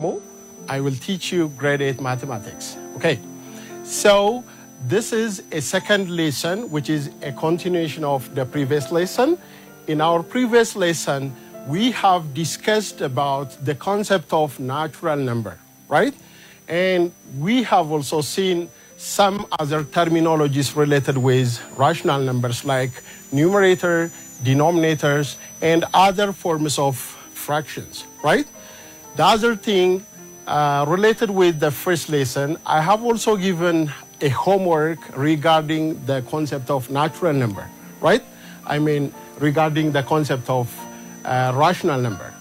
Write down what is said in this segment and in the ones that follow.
I will teach you grade 8 mathematics. Okay, so this is a second lesson, which is a continuation of the previous lesson. In our previous lesson, we have discussed about the concept of natural number, right? And we have also seen some other terminologies related with rational numbers like numerator, denominators, and other forms of fractions, right? The other thing related with the first lesson, I have also given a homework regarding the concept of natural number, right? I mean, regarding the concept of rational number.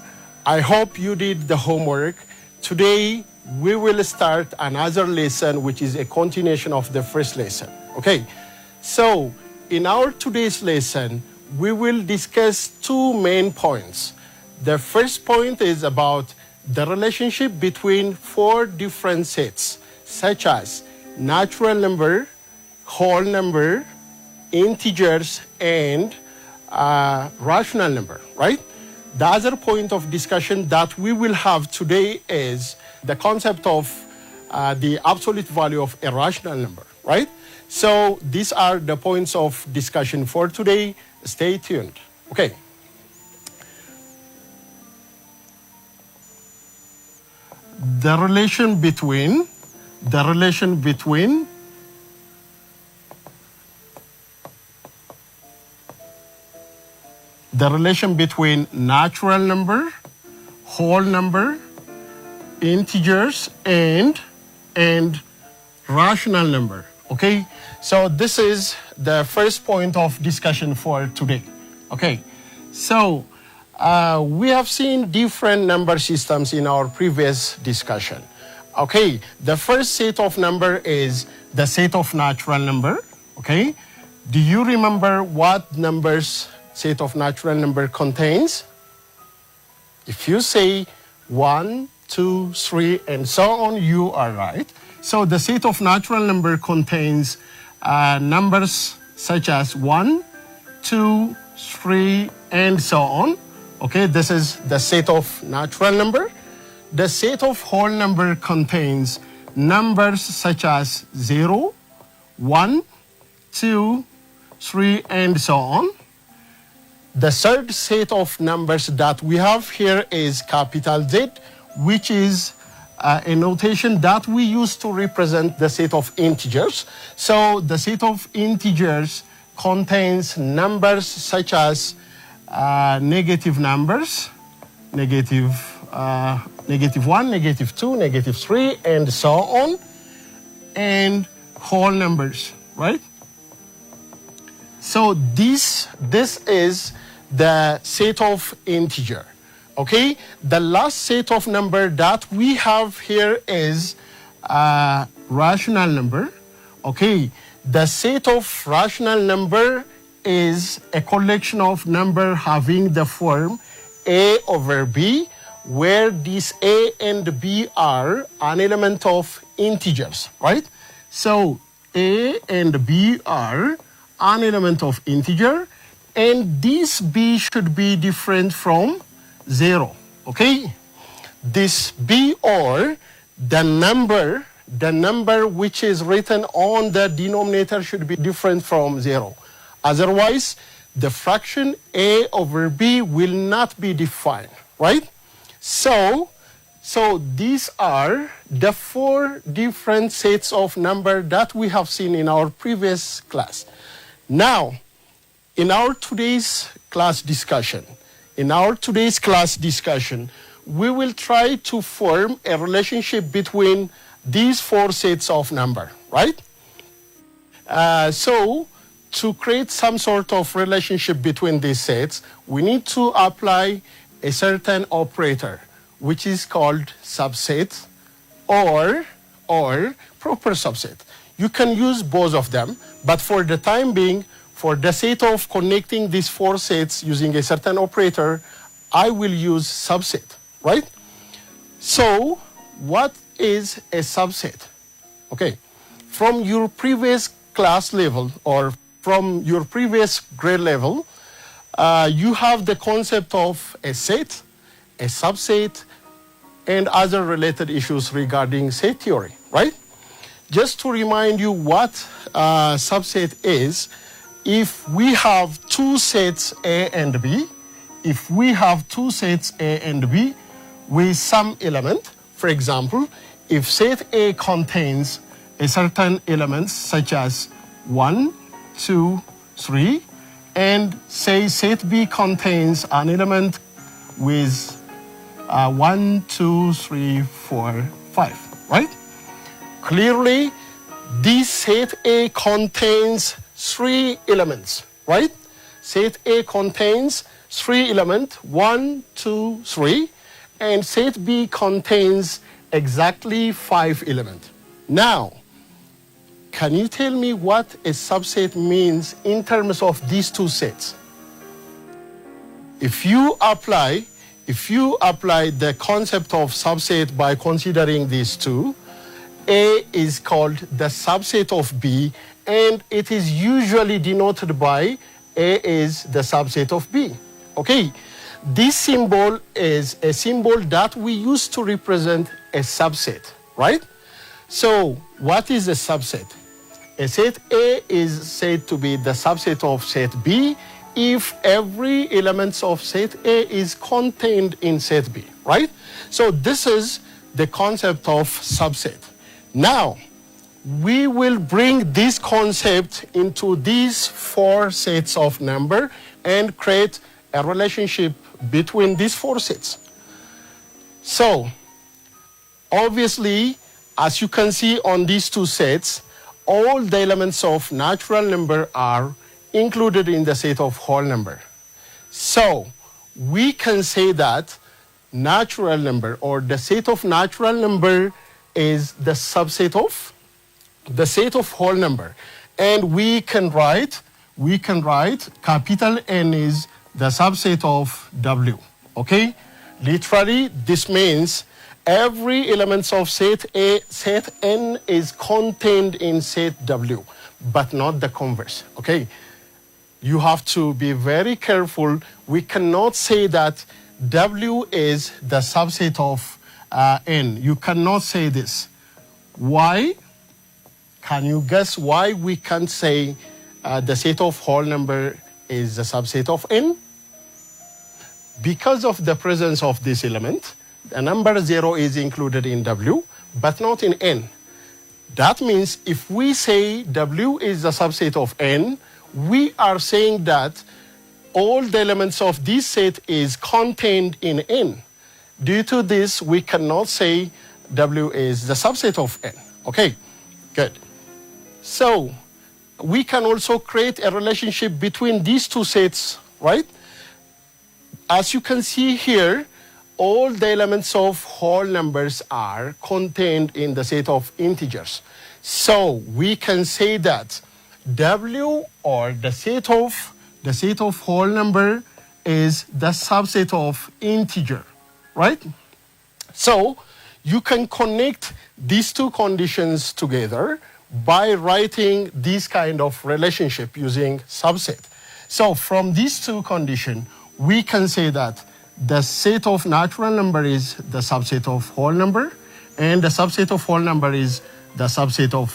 I hope you did the homework. Today, we will start another lesson, which is a continuation of the first lesson, okay? So, in our today's lesson, we will discuss two main points. The first point is about the relationship between four different sets, such as natural number, whole number, integers, and rational number, right? The other point of discussion that we will have today is the concept of the absolute value of a rational number, right? So these are the points of discussion for today. Stay tuned. Okay. The relation between natural number, whole number, integers, and rational number. Okay, so this is the first point of discussion for today. Okay, so we have seen different number systems in our previous discussion. Okay, the first set of number is the set of natural number. Okay, do you remember what numbers set of natural number contains? If you say 1, 2, 3, and so on, you are right. So the set of natural number contains numbers such as 1, 2, 3, and so on. Okay, this is the set of natural number. The set of whole number contains numbers such as 0, 1, 2, 3, and so on. The third set of numbers that we have here is capital Z, which is a notation that we use to represent the set of integers. So the set of integers contains numbers such as negative numbers, negative 1, negative 2, negative 3, and so on, and whole numbers, right? So this is the set of integer. Okay, the last set of number that we have here is rational number. Okay, the set of rational number is a collection of number having the form A over B, where these A and B are an element of integers, right? So A and B are an element of integer, and this B should be different from 0, okay? This B, or the number which is written on the denominator, should be different from 0. Otherwise, the fraction A over B will not be defined, right? So these are the four different sets of number that we have seen in our previous class. Now, in our today's class discussion, we will try to form a relationship between these four sets of number, right? So, to create some sort of relationship between these sets, we need to apply a certain operator, which is called subset or proper subset. You can use both of them, but for the time being, for the sake of connecting these four sets using a certain operator, I will use subset, right? So, what is a subset? Okay, from your previous class level or from your previous grade level, you have the concept of a set, a subset, and other related issues regarding set theory, right? Just to remind you what subset is, if we have two sets A and B, if we have two sets A and B with some element, for example, if set A contains a certain elements such as 1, 2, 3, and say set B contains an element with 1, 2, 3, 4, 5, right? Clearly, this set A contains 3 elements, right? Set A contains 3 elements, 1, 2, 3, and set B contains exactly 5 elements. Now, can you tell me what a subset means in terms of these two sets? If you apply the concept of subset by considering these two, A is called the subset of B, and it is usually denoted by A is the subset of B. Okay, this symbol is a symbol that we use to represent a subset, right? So what is a subset? A set A is said to be the subset of set B if every element of set A is contained in set B, right? So this is the concept of subset. Now, we will bring this concept into these 4 sets of number and create a relationship between these 4 sets. So, obviously, as you can see on these 2 sets, all the elements of natural number are included in the set of whole number. So, we can say that natural number or the set of natural number is the subset of the set of whole number. And we can write capital N is the subset of W, okay? Literally, this means every element of set A, set N is contained in set W, but not the converse, okay? You have to be very careful. We cannot say that W is the subset of N. You cannot say this. Why? Can you guess why we can't say the set of whole number is the subset of N? Because of the presence of this element, the number 0 is included in W, but not in N. That means if we say W is the subset of N, we are saying that all the elements of this set is contained in N. Due to this, we cannot say W is the subset of N. Okay, good. So, we can also create a relationship between these 2 sets, right? As you can see here, all the elements of whole numbers are contained in the set of integers. So, we can say that W or the set of whole number is the subset of integer, right? So, you can connect these 2 conditions together by writing this kind of relationship using subset. So from these 2 conditions, we can say that the set of natural number is the subset of whole number, and the subset of whole number is the subset of,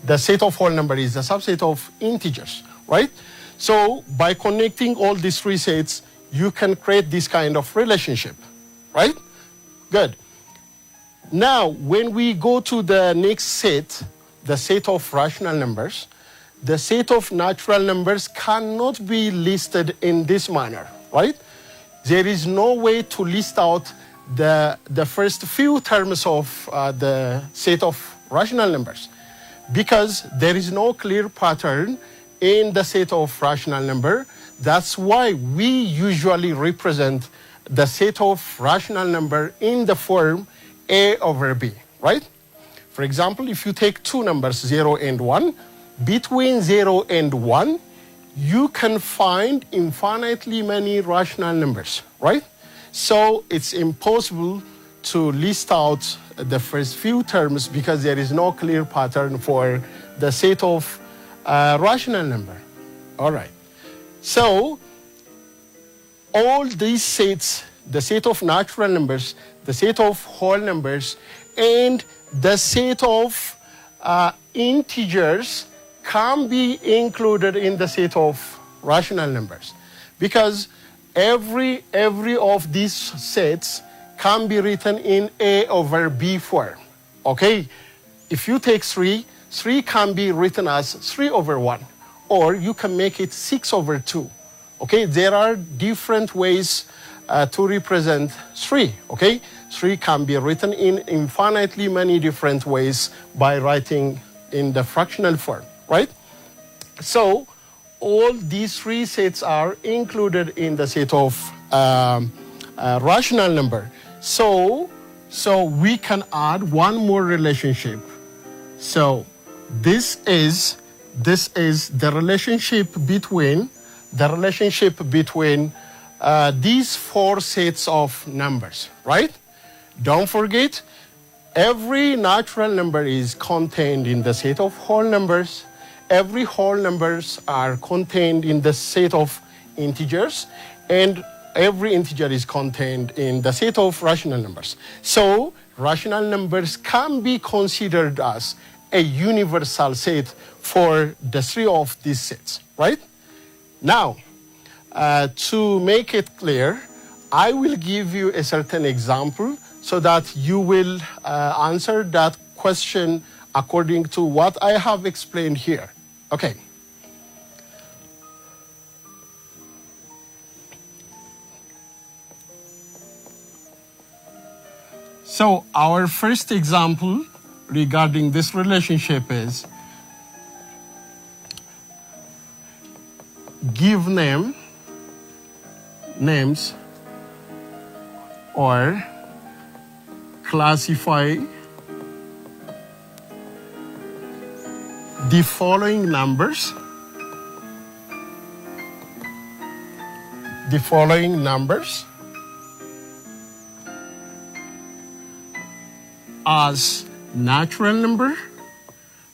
the set of whole number is the subset of integers, right? So by connecting all these 3 sets, you can create this kind of relationship, right? Good. Now, when we go to the next set, the set of rational numbers, the set of natural numbers cannot be listed in this manner, right? There is no way to list out the first few terms of the set of rational numbers because there is no clear pattern in the set of rational number. That's why we usually represent the set of rational number in the form A over B, right? For example, if you take 2 numbers, 0 and 1, between 0 and 1, you can find infinitely many rational numbers, right? So it's impossible to list out the first few terms because there is no clear pattern for the set of rational number. All right. So all these sets the set of natural numbers, the set of whole numbers, and the set of integers can be included in the set of rational numbers, because every of these sets can be written in A over B form. Okay, if you take 3 can be written as 3 over 1, or you can make it 6 over 2. Okay, there are different ways to represent 3. Okay, 3 can be written in infinitely many different ways by writing in the fractional form, right? So all these 3 sets are included in the set of rational number. So we can add one more relationship. So this is the relationship between these 4 sets of numbers, right? Don't forget, every natural number is contained in the set of whole numbers. Every whole numbers are contained in the set of integers, and every integer is contained in the set of rational numbers. So rational numbers can be considered as a universal set for the 3 of these sets, right? Now, to make it clear, I will give you a certain example so that you will answer that question according to what I have explained here. Okay. So our first example regarding this relationship is give names or classify the following numbers as natural number,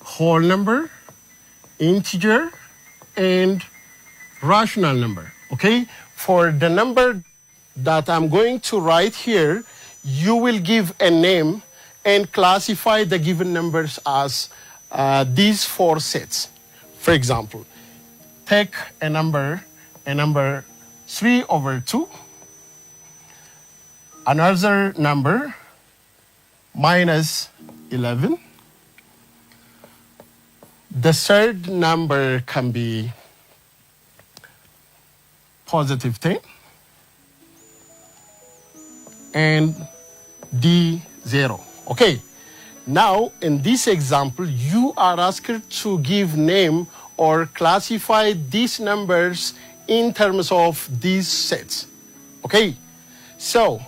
whole number, integer, and rational number. Okay? For the number that I'm going to write here, you will give a name and classify the given numbers as these 4 sets. For example, take a number 3 over 2, another number minus 11. The third number can be positive 10, and D0. Okay. Now, in this example, you are asked to give name or classify these numbers in terms of these sets. Okay? So,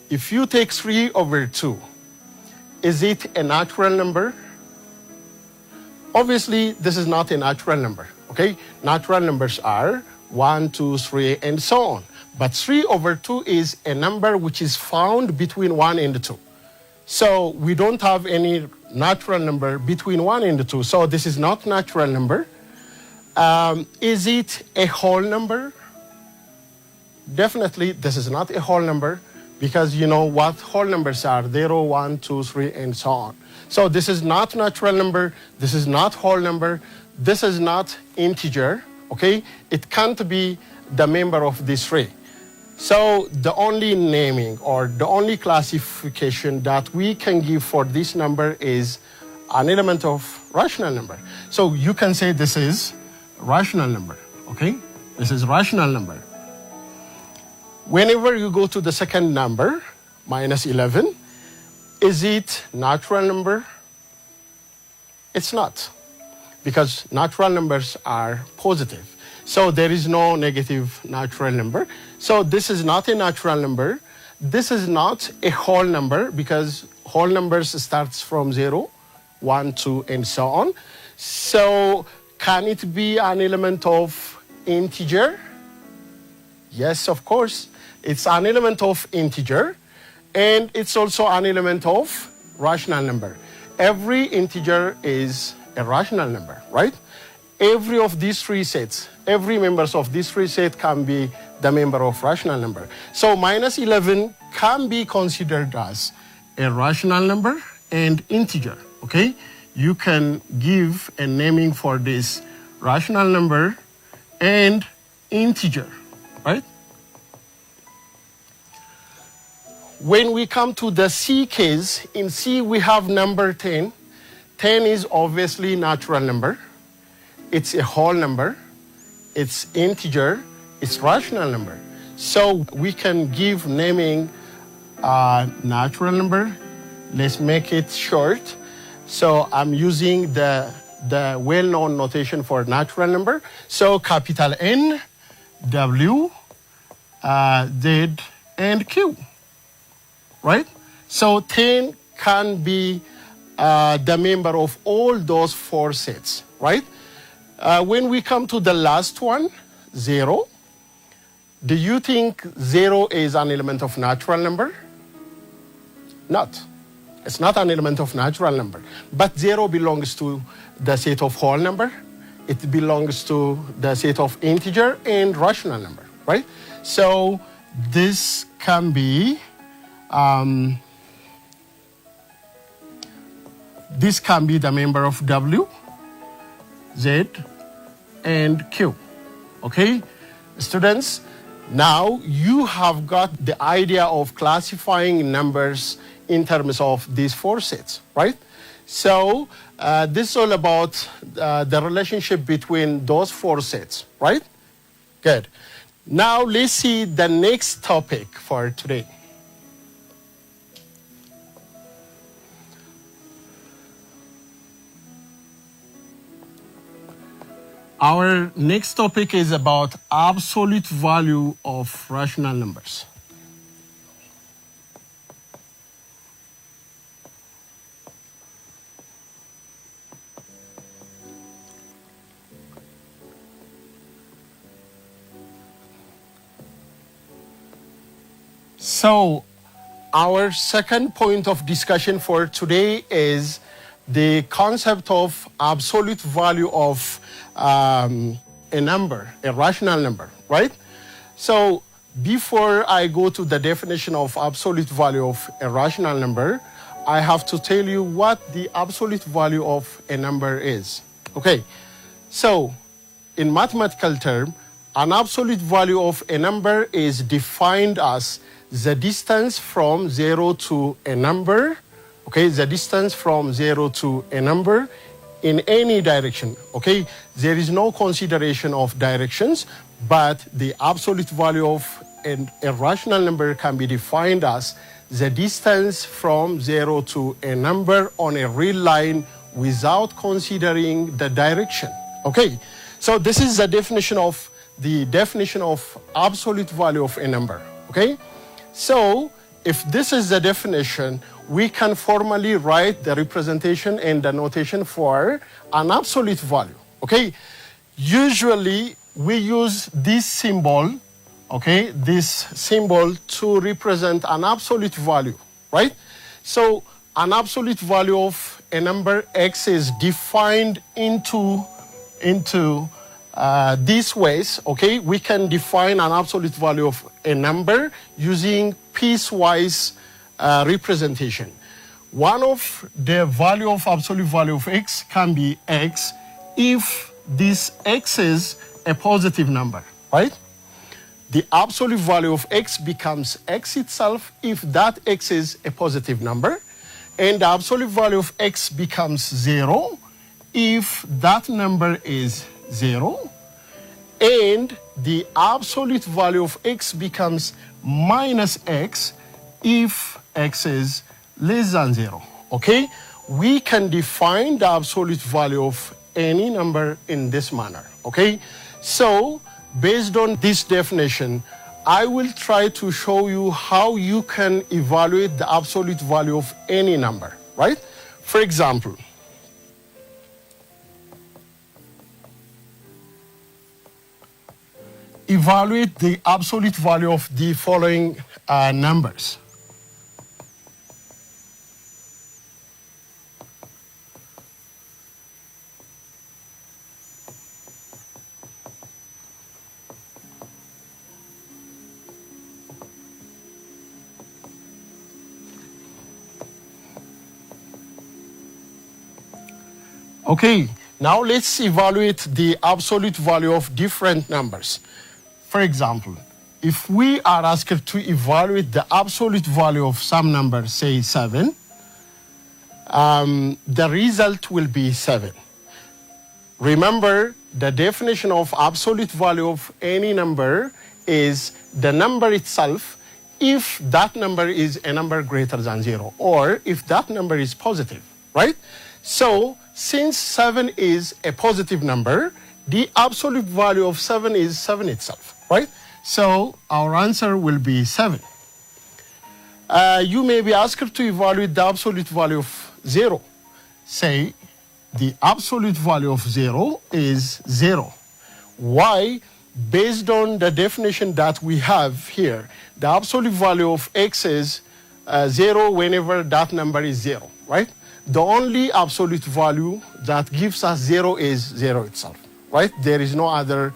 if you take 3 over 2, is it a natural number? Obviously, this is not a natural number. Okay? Natural numbers are 1, 2, 3, and so on. But 3 over 2 is a number which is found between 1 and 2. So we don't have any natural number between 1 and 2. So this is not natural number. Is it a whole number? Definitely, this is not a whole number, because you know what whole numbers are: 0, 1, 2, 3, and so on. So this is not natural number. This is not whole number. This is not integer. Okay? It can't be the member of these 3. So the only naming or the only classification that we can give for this number is an element of rational number. So you can say this is rational number, okay? This is rational number. Whenever you go to the second number, minus 11, is it natural number? It's not, because natural numbers are positive. So there is no negative natural number. So this is not a natural number. This is not a whole number, because whole numbers starts from 0, 1, 2, and so on. So can it be an element of integer? Yes, of course. It's an element of integer, and it's also an element of rational number. Every integer is a rational number, right? Every of these 3 sets, every members of these 3 sets can be the member of rational number. So minus 11 can be considered as a rational number and integer, okay? You can give a naming for this rational number and integer, right? When we come to the C case, in C we have number 10. 10 is obviously natural number. It's a whole number. It's integer. It's rational number. So we can give naming natural number. Let's make it short. So I'm using the well-known notation for natural number. So capital N, W, Z, and Q, right? So 10 can be the member of all those four sets, right? When we come to the last one, 0, do you think 0 is an element of natural number? Not. It's not an element of natural number. But 0 belongs to the set of whole number. It belongs to the set of integer and rational number, right? So this can be the member of W, Z, and Q. Okay? Students, now you have got the idea of classifying numbers in terms of these four sets, right? So this is all about the relationship between those four sets, right? Good. Now let's see the next topic for today. Our next topic is about absolute value of rational numbers. So our second point of discussion for today is the concept of absolute value of a number, a rational number, right? So before I go to the definition of absolute value of a rational number, I have to tell you what the absolute value of a number is. Okay, so in mathematical term, an absolute value of a number is defined as the distance from 0 to a number, okay, the distance from 0 to a number in any direction, okay? There is no consideration of directions, but the absolute value of a rational number can be defined as the distance from 0 to a number on a real line without considering the direction, okay? So this is the definition of absolute value of a number, okay? So if this is the definition, we can formally write the representation and the notation for an absolute value, okay? Usually, we use this symbol, okay, this symbol to represent an absolute value, right? So an absolute value of a number x is defined into these ways, okay? We can define an absolute value of a number using piecewise representation. One of the value of absolute value of x can be x if this x is a positive number, right? The absolute value of x becomes x itself if that x is a positive number, and the absolute value of x becomes 0 if that number is 0, and the absolute value of x becomes minus x if x is less than 0, okay? We can define the absolute value of any number in this manner, okay? So, based on this definition, I will try to show you how you can evaluate the absolute value of any number, right? For example, evaluate the absolute value of the following numbers. Okay, now let's evaluate the absolute value of different numbers. For example, if we are asked to evaluate the absolute value of some number, say 7, the result will be 7. Remember, the definition of absolute value of any number is the number itself if that number is a number greater than 0, or if that number is positive, right? So, since 7 is a positive number, the absolute value of 7 is 7 itself, right? So, our answer will be 7. You may be asked to evaluate the absolute value of 0. Say, the absolute value of 0 is 0. Why? Based on the definition that we have here, the absolute value of x is 0 whenever that number is 0, right? The only absolute value that gives us 0 is 0 itself, right? There is no other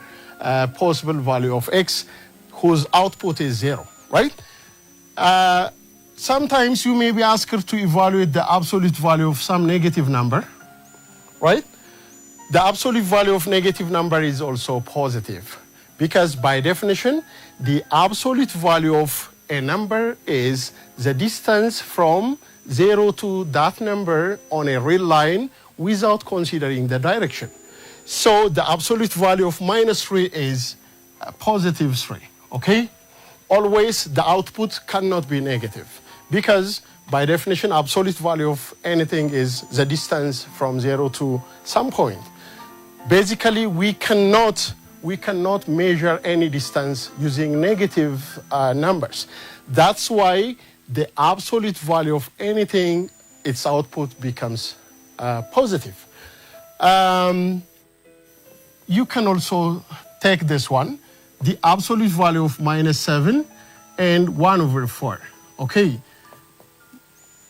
possible value of x whose output is 0, right? Sometimes you may be asked to evaluate the absolute value of some negative number, right? The absolute value of negative number is also positive, because by definition, the absolute value of a number is the distance from 0 to that number on a real line without considering the direction. So the absolute value of -3 is positive 3, okay? Always the output cannot be negative, because by definition, absolute value of anything is the distance from 0 to some point. Basically, we cannot measure any distance using negative numbers. That's why the absolute value of anything, its output becomes positive. You can also take this one, the absolute value of -7 and 1/4, okay?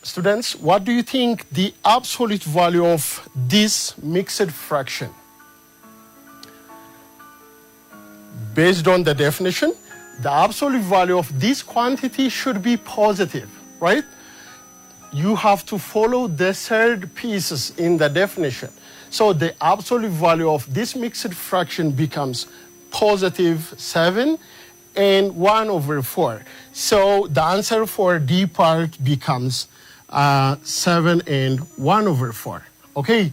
Students, what do you think the absolute value of this mixed fraction? Based on the definition, the absolute value of this quantity should be positive, right? You have to follow the third pieces in the definition. So the absolute value of this mixed fraction becomes positive 7 and 1/4. So the answer for D part becomes 7 and 1/4. Okay,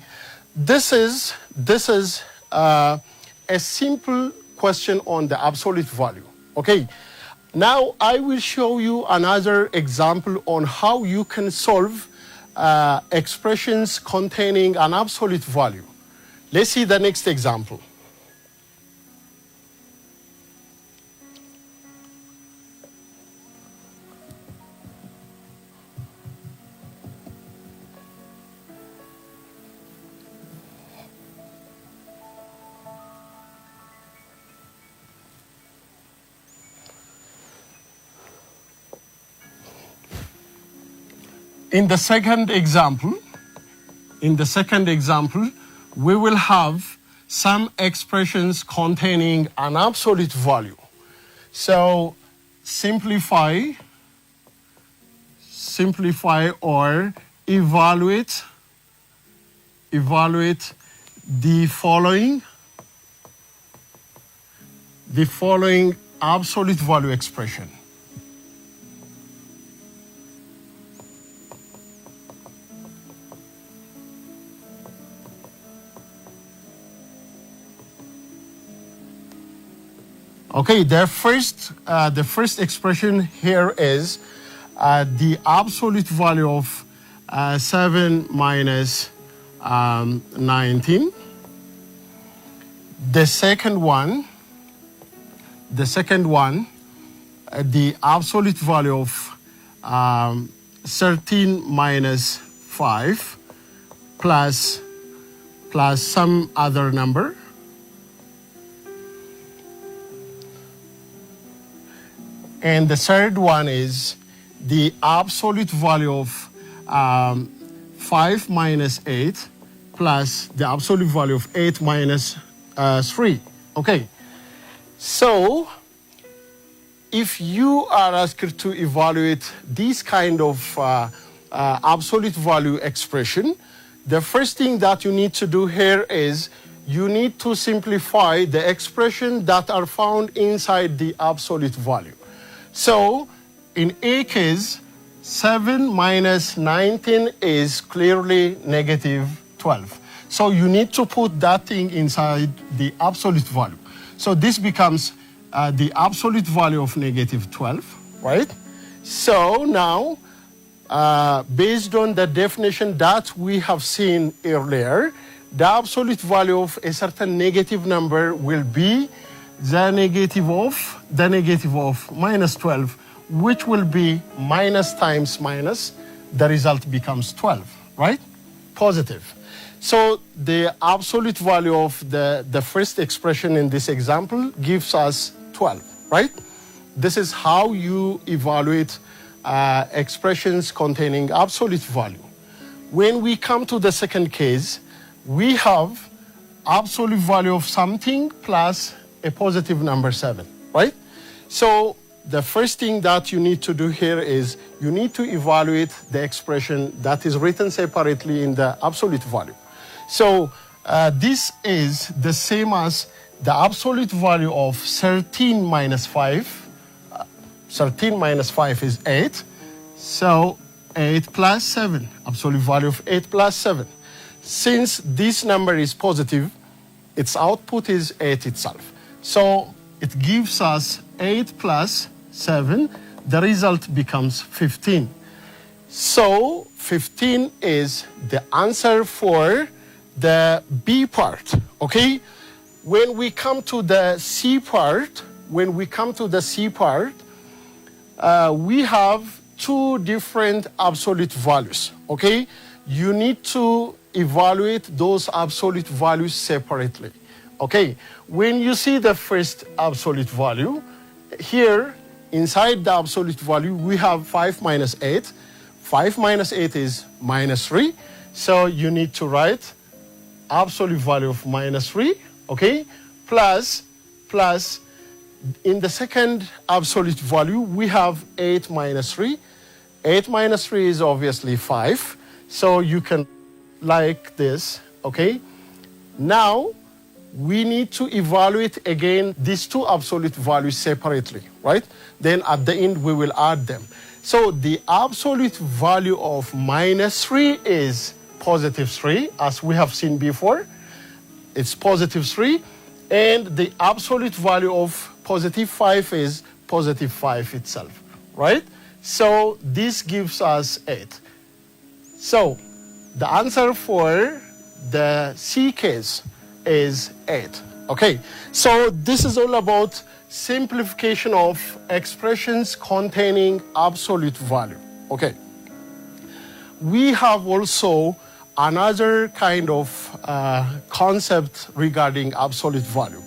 this is a simple question on the absolute value. Okay, now I will show you another example on how you can solve expressions containing an absolute value. Let's see the next example. In the second example, we will have some expressions containing an absolute value. So simplify or evaluate the following absolute value expression. Okay, the first expression here is the absolute value of 7 minus 19. The second one, the absolute value of 13 minus 5 plus some other number. And the third one is the absolute value of 5 minus 8 plus the absolute value of 8 minus 3. Okay, so if you are asked to evaluate this kind of absolute value expression, the first thing that you need to do here is you need to simplify the expression that are found inside the absolute value. So in A case, 7 minus 19 is clearly negative 12. So you need to put that thing inside the absolute value. So this becomes the absolute value of negative 12, right? So now, based on the definition that we have seen earlier, the absolute value of a certain negative number will be the negative of minus 12, which will be minus times minus. The result becomes 12, right? Positive. So the absolute value of the first expression in this example gives us 12, right? This is how you evaluate expressions containing absolute value. When we come to the second case, we have absolute value of something plus a positive number 7, right? So the first thing that you need to do here is you need to evaluate the expression that is written separately in the absolute value. So this is the same as the absolute value of 13 minus 5. 13 minus 5 is 8. So 8 plus 7, absolute value of 8 plus 7. Since this number is positive, its output is 8 itself. So it gives us 8 plus 7. The result becomes 15. So 15 is the answer for the B part, okay? When we come to the C part, we have two different absolute values, okay? You need to evaluate those absolute values separately, okay? When you see the first absolute value, here inside the absolute value, we have 5 minus 8. 5 minus 8 is minus 3. So you need to write absolute value of minus 3, okay? Plus, in the second absolute value, we have 8 minus 3. 8 minus 3 is obviously 5. So you can like this, okay? Now, we need to evaluate again these two absolute values separately, right? Then at the end, we will add them. So the absolute value of minus 3 is positive 3, as we have seen before. It's positive 3. And the absolute value of positive 5 is positive 5 itself, right? So this gives us 8. So the answer for the C case is 8. Okay, so this is all about simplification of expressions containing absolute value. Okay, we have also another kind of concept regarding absolute value.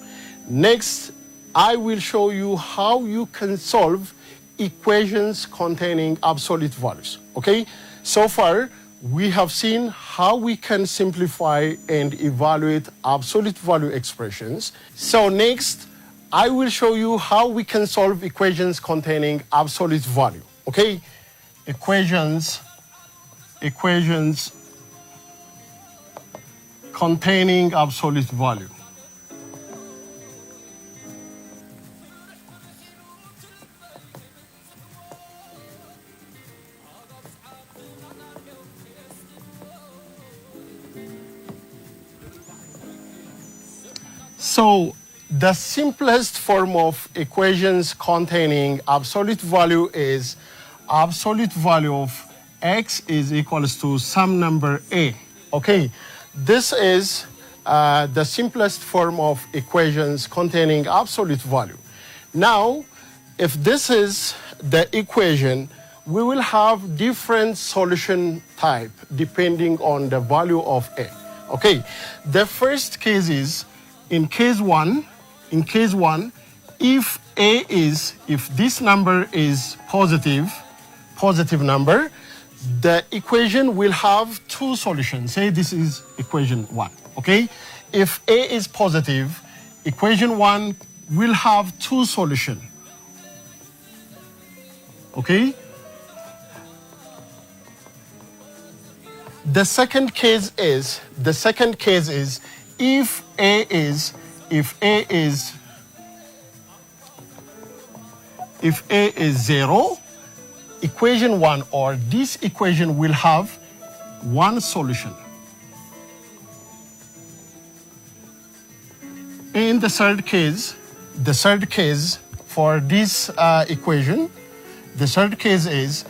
Next, I will show you how you can solve equations containing absolute values. Okay, so far we have seen how we can simplify and evaluate absolute value expressions. So next, I will show you how we can solve equations containing absolute value. Okay, equations containing absolute value. So the simplest form of equations containing absolute value is absolute value of x is equals to some number a. Okay, this is the simplest form of equations containing absolute value. Now, if this is the equation, we will have different solution type depending on the value of a. Okay, the first case is, in case one, if this number is positive number, the equation will have two solutions. Say this is equation 1, okay? If a is positive, equation 1 will have two solutions, okay? The second case is if A is 0, equation 1 or this equation will have one solution. In the third case for this equation, the third case is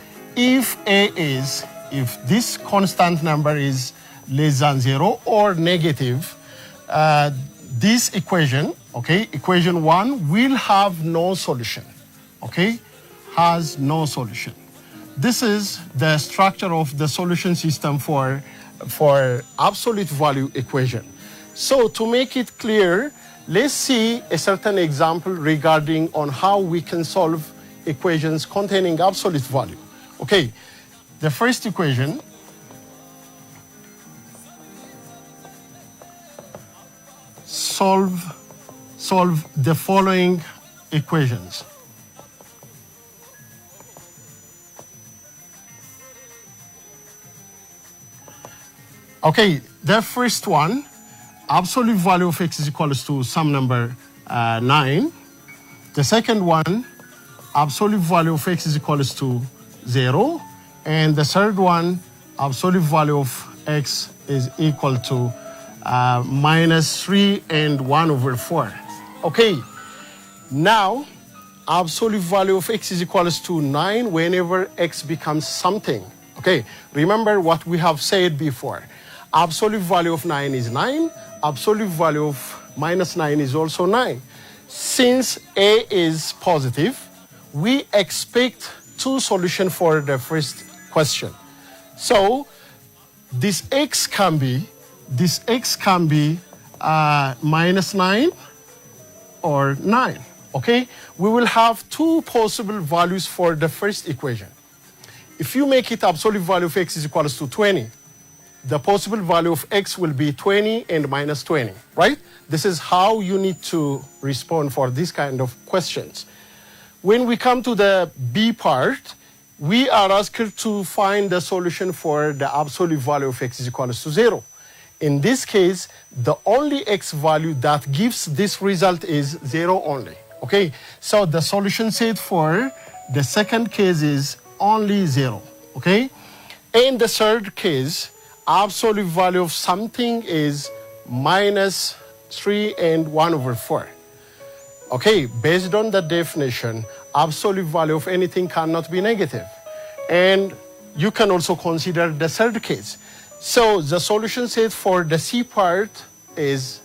if this constant number is less than 0 or negative, this equation, okay, equation 1 will have no solution, okay, has no solution. This is the structure of the solution system for absolute value equation. So to make it clear, let's see a certain example regarding on how we can solve equations containing absolute value. Okay, the first equation, solve the following equations. Okay, the first one, absolute value of x is equals to some number 9. The second one, absolute value of x is equals to 0. And the third one, absolute value of x is equal to minus 3 and 1 over 4. Okay, now absolute value of x is equals to 9 whenever x becomes something. Okay, remember what we have said before. Absolute value of 9 is 9. Absolute value of minus 9 is also 9. Since A is positive, we expect two solutions for the first question. So this x can be minus 9 or 9. Okay, we will have two possible values for the first equation. If you make it absolute value of x is equals to 20, the possible value of x will be 20 and minus 20, right? This is how you need to respond for this kind of questions. When we come to the B part, we are asked to find the solution for the absolute value of x is equals to 0. In this case, the only x value that gives this result is 0 only, okay? So the solution set for the second case is only 0, okay? In the third case, absolute value of something is minus 3 and 1 over 4. Okay, based on the definition, absolute value of anything cannot be negative. And you can also consider the third case. So the solution set for the C part is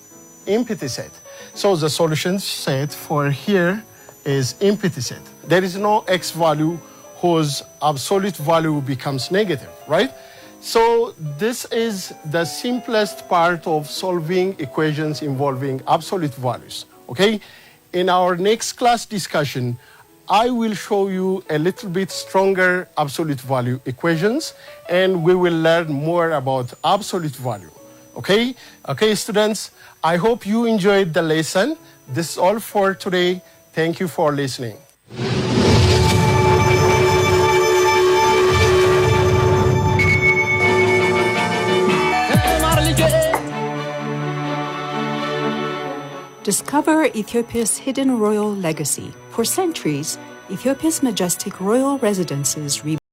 empty set. So the solution set for here is empty set. There is no x value whose absolute value becomes negative, right? So this is the simplest part of solving equations involving absolute values, okay? In our next class discussion, I will show you a little bit stronger absolute value equations, and we will learn more about absolute value, okay? Okay, students, I hope you enjoyed the lesson. This is all for today. Thank you for listening. Discover Ethiopia's hidden royal legacy. For centuries, Ethiopia's majestic royal residences